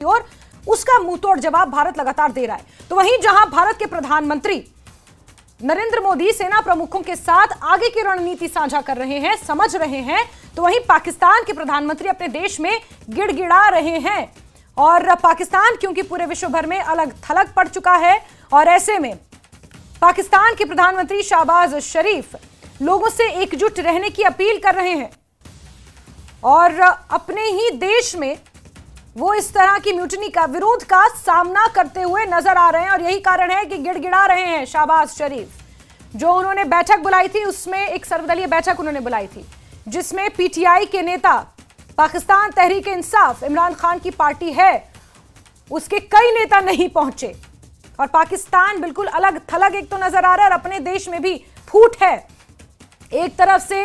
और उसका मुंहतोड़ जवाब भारत लगातार दे रहा है। तो वहीं जहां भारत के प्रधानमंत्री नरेंद्र मोदी सेना प्रमुखों के साथ आगे की रणनीति साझा कर रहे हैं, समझ रहे हैं, तो वहीं पाकिस्तान के प्रधानमंत्री अपने देश में गिड़गिड़ा रहे हैं। और पाकिस्तान क्योंकि पूरे विश्व भर में अलग थलग पड़ चुका है और ऐसे में पाकिस्तान के प्रधानमंत्री शहबाज शरीफ लोगों से एकजुट रहने की अपील कर रहे हैं और अपने ही देश में वो इस तरह की म्यूटिनी का विरोध का सामना करते हुए नजर आ रहे हैं। और यही कारण है कि गिड़गिड़ा रहे हैं शहबाज शरीफ। जो उन्होंने बैठक बुलाई थी उसमें एक सर्वदलीय बैठक उन्होंने बुलाई थी जिसमें पीटीआई के नेता, पाकिस्तान तहरीक इंसाफ इमरान खान की पार्टी है, उसके कई नेता नहीं पहुंचे और पाकिस्तान बिल्कुल अलग थलग एक तो नजर आ रहा है और अपने देश में भी फूट है। एक तरफ से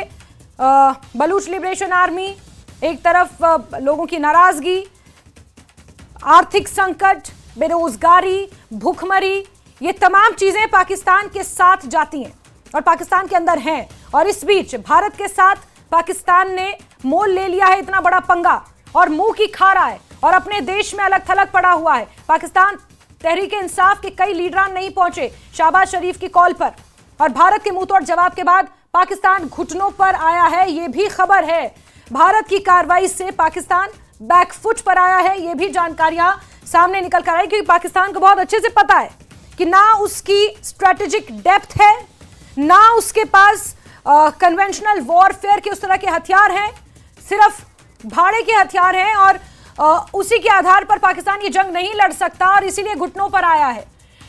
बलूच लिबरेशन आर्मी, एक तरफ लोगों की नाराजगी, आर्थिक संकट, बेरोजगारी, भूखमरी, ये तमाम चीजें पाकिस्तान के साथ जाती हैं और पाकिस्तान के अंदर हैं। और इस बीच भारत के साथ पाकिस्तान ने मोल ले लिया है इतना बड़ा पंगा और मुंह की खा रहा है और अपने देश में अलग थलग पड़ा हुआ है। पाकिस्तान तहरीक इंसाफ के कई लीडरान नहीं पहुंचे शहबाज शरीफ की कॉल पर और भारत के मुंहतोड़ जवाब के बाद पाकिस्तान घुटनों पर आया है, यह भी खबर है। भारत की कार्रवाई से पाकिस्तान बैकफुट पर आया है, यह भी जानकारियां सामने निकल कर आई क्योंकि पाकिस्तान को बहुत अच्छे से पता है कि ना उसकी स्ट्रेटेजिक डेप्थ है, ना उसके पास कन्वेंशनल वॉरफेयर के उस तरह के हथियार हैं, सिर्फ भाड़े के हथियार हैं और उसी के आधार पर पाकिस्तान ये जंग नहीं लड़ सकता और इसीलिए घुटनों पर आया है।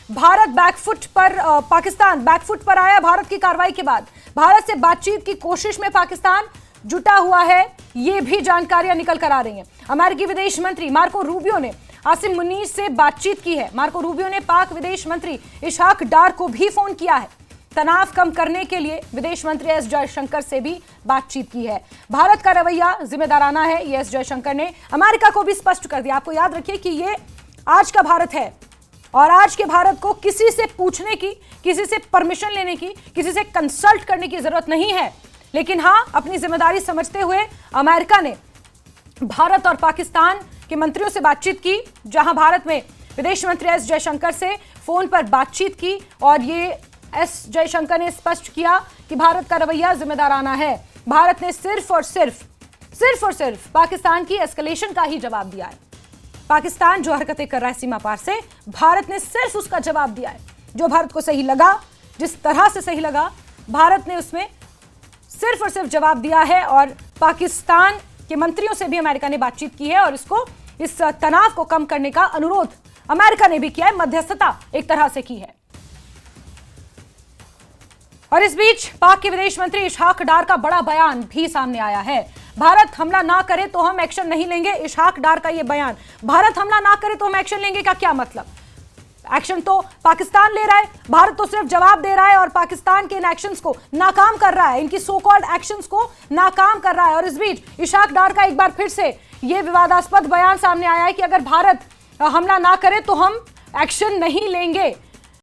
भारत बैकफुट पर, पाकिस्तान बैकफुट पर आया भारत की कार्रवाई के बाद। भारत से बातचीत की कोशिश में पाकिस्तान जुटा हुआ है, ये भी जानकारियां निकल कर आ रही हैं। अमेरिकी विदेश मंत्री मार्को रूबियो ने आसिम मुनीर से बातचीत की है। मार्को रूबियो ने पाक विदेश मंत्री इशहाक डार को भी फोन किया है। तनाव कम करने के लिए विदेश मंत्री एस जयशंकर से भी बातचीत की है। भारत का रवैया जिम्मेदाराना है, ये एस जयशंकर ने अमेरिका को भी स्पष्ट कर दिया। आपको याद रखिए कि ये आज का भारत है और आज के भारत को किसी से पूछने की, किसी से परमिशन लेने की, किसी से कंसल्ट करने की जरूरत नहीं है। लेकिन हां, अपनी जिम्मेदारी समझते हुए अमेरिका ने भारत और पाकिस्तान के मंत्रियों से बातचीत की, जहां भारत में विदेश मंत्री एस जयशंकर से फोन पर बातचीत की और ये एस जयशंकर ने स्पष्ट किया कि भारत का रवैया जिम्मेदाराना है। भारत ने सिर्फ और सिर्फ पाकिस्तान की एस्केलेशन का ही जवाब दिया है। पाकिस्तान जो हरकतें कर रहा है सीमा पार से, भारत ने सिर्फ उसका जवाब दिया है। जो भारत को सही लगा, जिस तरह से सही लगा, भारत ने उसमें सिर्फ और सिर्फ जवाब दिया है। और पाकिस्तान के मंत्रियों से भी अमेरिका ने बातचीत की है और इस तनाव को कम करने का अनुरोध अमेरिका ने भी किया है, मध्यस्थता एक तरह से की है। और इस बीच पाक के विदेश मंत्री इशहाक डार का बड़ा बयान भी सामने आया है। भारत हमला ना करे तो हम एक्शन नहीं लेंगे, इशहाक डार का यह बयान। भारत हमला ना करे तो हम एक्शन लेंगे का क्या मतलब? एक्शन तो पाकिस्तान ले रहा है, भारत तो सिर्फ जवाब दे रहा है और पाकिस्तान के इन एक्शंस को नाकाम कर रहा है, इनकी सो कॉल्ड एक्शंस को नाकाम कर रहा है। और इस बीच इशहाक डार का एक बार फिर से यह विवादास्पद बयान सामने आया है कि अगर भारत हमला ना करे तो हम एक्शन नहीं लेंगे।